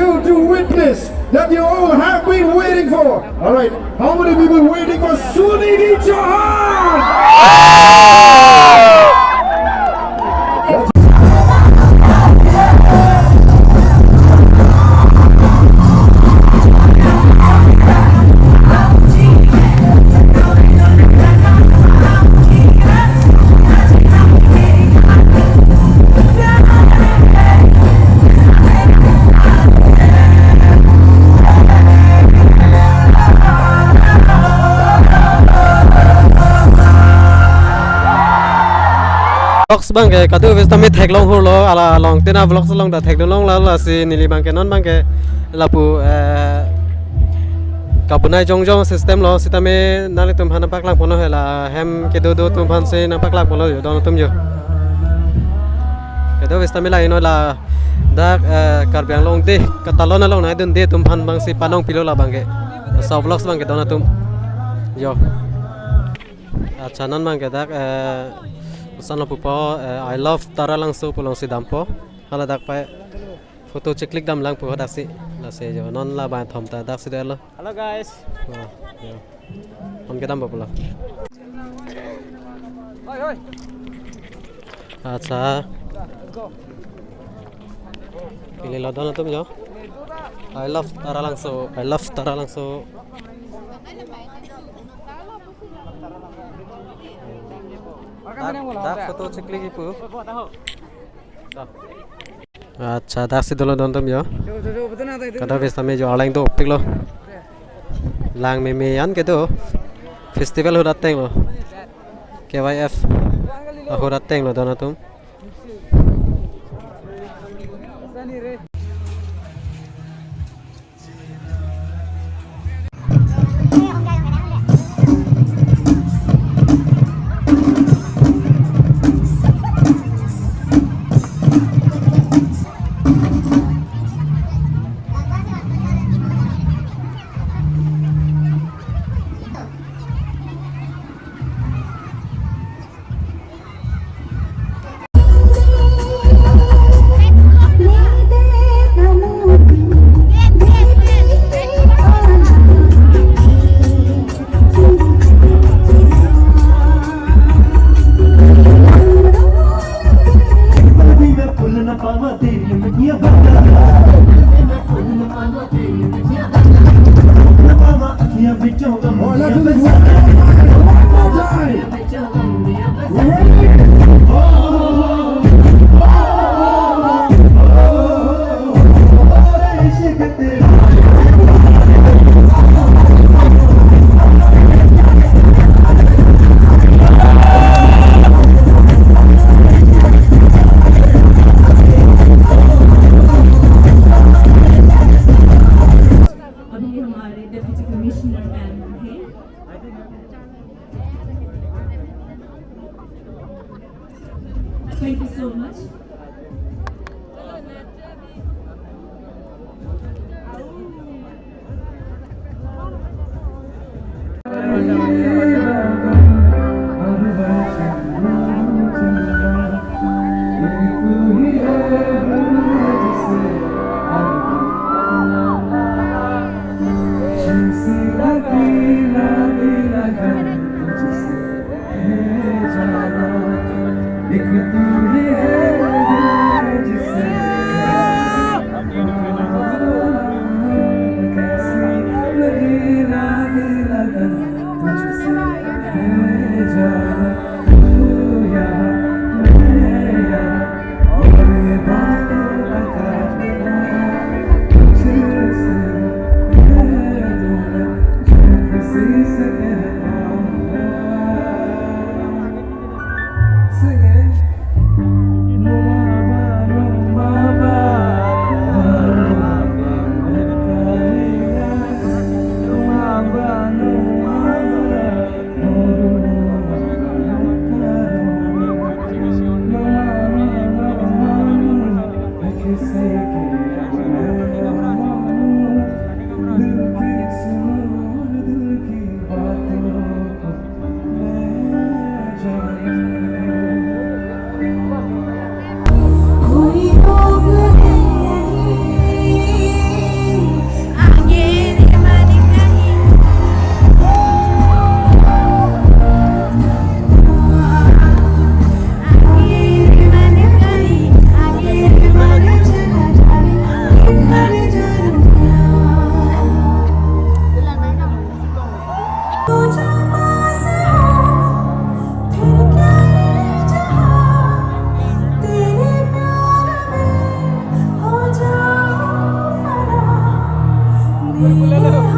you to witness that you all have been waiting for. All right, how many people waiting for Sunithi Chauhan? vlogs bang ke kadu ves tami thek long holo ala long tena vlogs long da thek long la si nili bang ke non bang ke lapu kapunai jong jong system lo si tami nali tum hana pak lang pono hela hem ke do tum han se na pak lang pono yo don tum yo kadu ves tami la ino la da karbi long de katalon long na dun de tum han bang si panong pilo la bang ke so vlogs bang ke don tum yo acha non bang ke dak Sana pupo I love taralangso pulong si dampo hala dak pa photo cheklik dam lang pu dak si la se jo non la ban thom ta dak si de lo hello guys on ke dam pula oi oi acha pili lo don tum jo I love taralangso dak foto chekli ki pu acha dak si dolo don tum yo kada ves tame jo alang do piklo lang me an ke do festival hodat teng lo KYF hodat teng lo don tum Deputy Commissioner and Boleh lah.